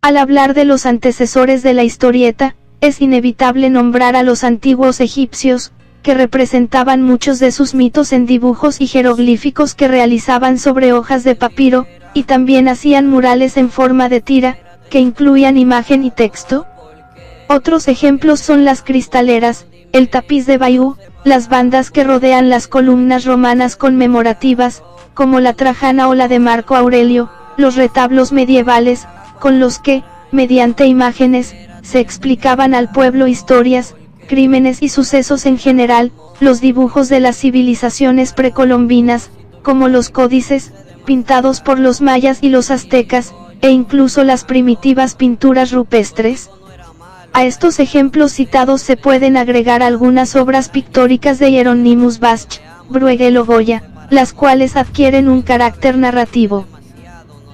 Al hablar de los antecesores de la historieta, es inevitable nombrar a los antiguos egipcios, que representaban muchos de sus mitos en dibujos y jeroglíficos que realizaban sobre hojas de papiro, y también hacían murales en forma de tira, que incluían imagen y texto. Otros ejemplos son las cristaleras, el tapiz de Bayeux, las bandas que rodean las columnas romanas conmemorativas, como la Trajana o la de Marco Aurelio, los retablos medievales, con los que, mediante imágenes, se explicaban al pueblo historias, crímenes y sucesos en general, los dibujos de las civilizaciones precolombinas, como los códices, pintados por los mayas y los aztecas, e incluso las primitivas pinturas rupestres. A estos ejemplos citados se pueden agregar algunas obras pictóricas de Hieronymus Bosch, Bruegel o Goya, las cuales adquieren un carácter narrativo.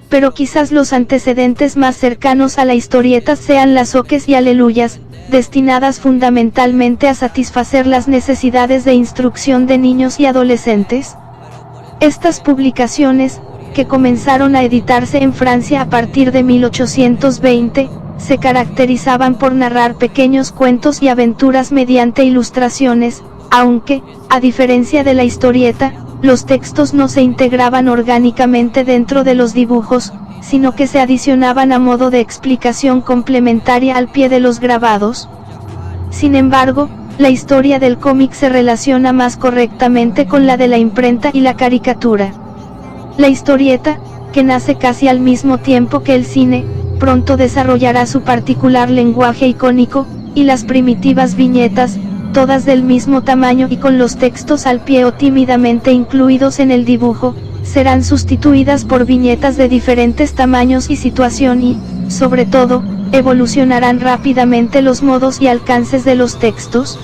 Pero quizás los antecedentes más cercanos a la historieta sean las oques y aleluyas, destinadas fundamentalmente a satisfacer las necesidades de instrucción de niños y adolescentes. Estas publicaciones, que comenzaron a editarse en Francia a partir de 1820, se caracterizaban por narrar pequeños cuentos y aventuras mediante ilustraciones, aunque, a diferencia de la historieta, los textos no se integraban orgánicamente dentro de los dibujos, sino que se adicionaban a modo de explicación complementaria al pie de los grabados. Sin embargo, la historia del cómic se relaciona más correctamente con la de la imprenta y la caricatura. La historieta, que nace casi al mismo tiempo que el cine, pronto desarrollará su particular lenguaje icónico, y las primitivas viñetas, todas del mismo tamaño y con los textos al pie o tímidamente incluidos en el dibujo, serán sustituidas por viñetas de diferentes tamaños y situación y, sobre todo, evolucionarán rápidamente los modos y alcances de los textos.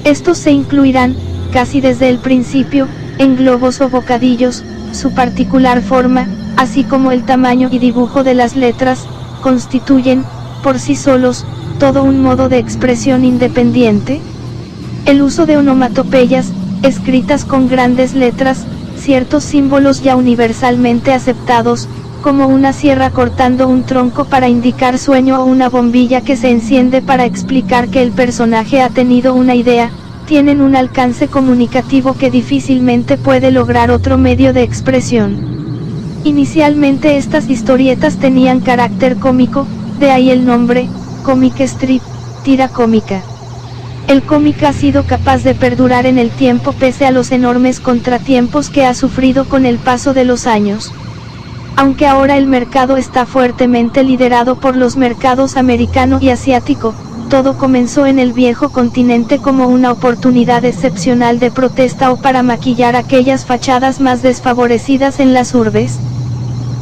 Estos se incluirán, casi desde el principio, en globos o bocadillos, su particular forma, así como el tamaño y dibujo de las letras, constituyen, por sí solos, todo un modo de expresión independiente. El uso de onomatopeyas, escritas con grandes letras, ciertos símbolos ya universalmente aceptados, como una sierra cortando un tronco para indicar sueño o una bombilla que se enciende para explicar que el personaje ha tenido una idea, tienen un alcance comunicativo que difícilmente puede lograr otro medio de expresión. Inicialmente estas historietas tenían carácter cómico, de ahí el nombre, comic strip, tira cómica. El cómic ha sido capaz de perdurar en el tiempo pese a los enormes contratiempos que ha sufrido con el paso de los años. Aunque ahora el mercado está fuertemente liderado por los mercados americano y asiático, todo comenzó en el viejo continente como una oportunidad excepcional de protesta o para maquillar aquellas fachadas más desfavorecidas en las urbes.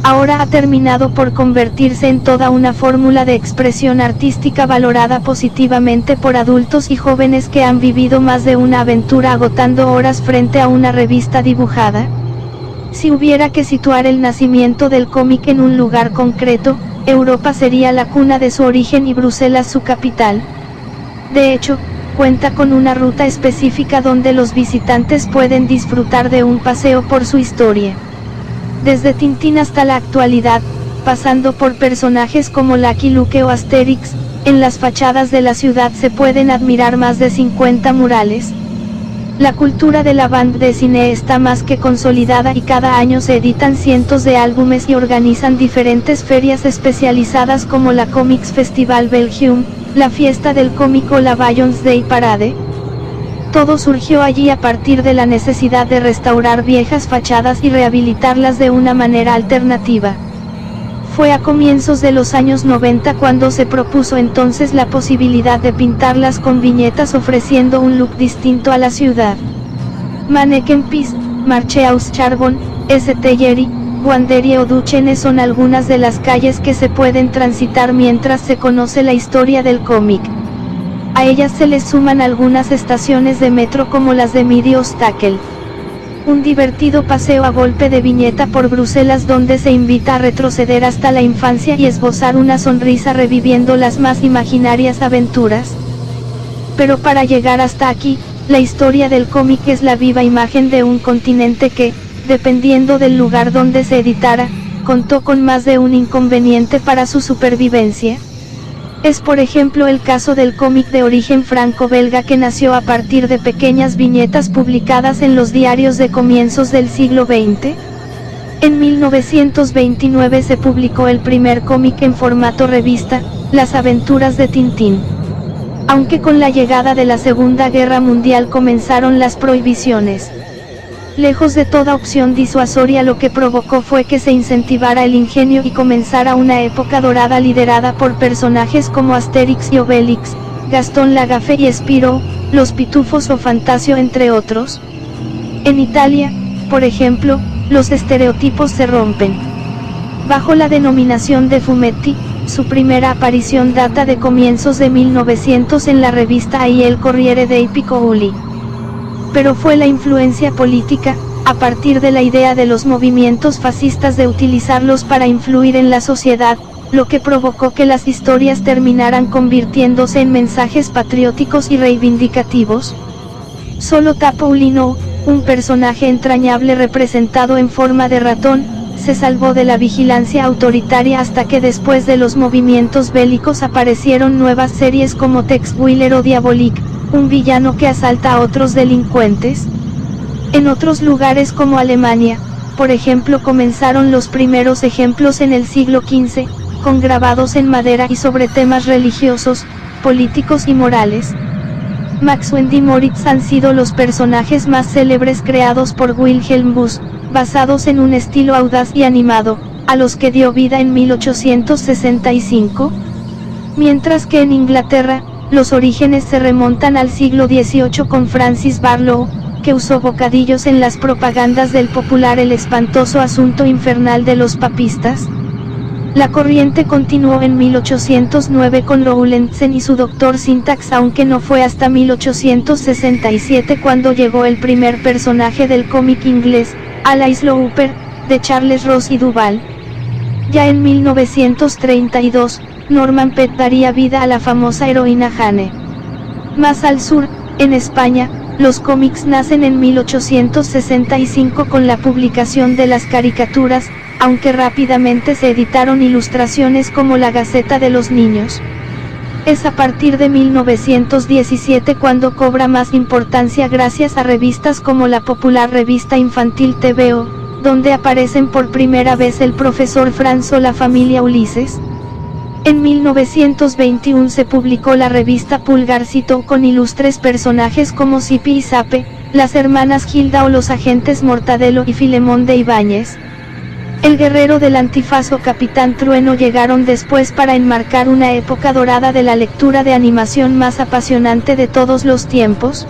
Ahora ha terminado por convertirse en toda una fórmula de expresión artística valorada positivamente por adultos y jóvenes que han vivido más de una aventura agotando horas frente a una revista dibujada. Si hubiera que situar el nacimiento del cómic en un lugar concreto, Europa sería la cuna de su origen y Bruselas su capital. De hecho, cuenta con una ruta específica donde los visitantes pueden disfrutar de un paseo por su historia. Desde Tintín hasta la actualidad, pasando por personajes como Lucky Luke o Asterix, en las fachadas de la ciudad se pueden admirar más de 50 murales. La cultura de la bande dessinée está más que consolidada y cada año se editan cientos de álbumes y organizan diferentes ferias especializadas como la Comics Festival Belgium, la Fiesta del Cómic o la Bayon's Day Parade. Todo surgió allí a partir de la necesidad de restaurar viejas fachadas y rehabilitarlas de una manera alternativa. Fue a comienzos de los años 90 cuando se propuso entonces la posibilidad de pintarlas con viñetas ofreciendo un look distinto a la ciudad. Mannequin-Pis, Marché aus Charbon, St. Jerry, Wanderie o Duchenne son algunas de las calles que se pueden transitar mientras se conoce la historia del cómic. A ellas se les suman algunas estaciones de metro como las de Midi o Stackel. Un divertido paseo a golpe de viñeta por Bruselas donde se invita a retroceder hasta la infancia y esbozar una sonrisa reviviendo las más imaginarias aventuras. Pero para llegar hasta aquí, la historia del cómic es la viva imagen de un continente que, dependiendo del lugar donde se editara, contó con más de un inconveniente para su supervivencia. Es por ejemplo el caso del cómic de origen franco-belga que nació a partir de pequeñas viñetas publicadas en los diarios de comienzos del siglo XX. En 1929 se publicó el primer cómic en formato revista, Las aventuras de Tintín. Aunque con la llegada de la Segunda Guerra Mundial comenzaron las prohibiciones. Lejos de toda opción disuasoria, lo que provocó fue que se incentivara el ingenio y comenzara una época dorada liderada por personajes como Asterix y Obelix, Gastón Lagaffe y Spirou, Los Pitufos o Fantasio entre otros. En Italia, por ejemplo, los estereotipos se rompen. Bajo la denominación de fumetti, su primera aparición data de comienzos de 1900 en la revista Il Corriere dei Piccoli. Pero fue la influencia política, a partir de la idea de los movimientos fascistas de utilizarlos para influir en la sociedad, lo que provocó que las historias terminaran convirtiéndose en mensajes patrióticos y reivindicativos. Solo Topolino, un personaje entrañable representado en forma de ratón, se salvó de la vigilancia autoritaria hasta que después de los movimientos bélicos aparecieron nuevas series como Tex Willer o Diabolik, un villano que asalta a otros delincuentes. En otros lugares como Alemania, por ejemplo, comenzaron los primeros ejemplos en el siglo XV, con grabados en madera y sobre temas religiosos, políticos y morales. Max y Moritz han sido los personajes más célebres creados por Wilhelm Busch, basados en un estilo audaz y animado, a los que dio vida en 1865. Mientras que en Inglaterra, los orígenes se remontan al siglo XVIII con Francis Barlow, que usó bocadillos en las propagandas del popular El espantoso asunto infernal de los papistas. La corriente continuó en 1809 con Rowlandson y su Doctor Syntax, aunque no fue hasta 1867 cuando llegó el primer personaje del cómic inglés, Alice Looper, de Charles Ross y Duval. Ya en 1932, Norman Pett daría vida a la famosa heroína Jane. Más al sur, en España, los cómics nacen en 1865 con la publicación de las caricaturas, aunque rápidamente se editaron ilustraciones como La Gaceta de los Niños. Es a partir de 1917 cuando cobra más importancia gracias a revistas como la popular revista infantil TVO, donde aparecen por primera vez el profesor Franz o la familia Ulises. En 1921 se publicó la revista Pulgarcito con ilustres personajes como Zipi y Zape, las hermanas Gilda o los agentes Mortadelo y Filemón de Ibáñez. El guerrero del antifaz o Capitán Trueno llegaron después para enmarcar una época dorada de la lectura de animación más apasionante de todos los tiempos.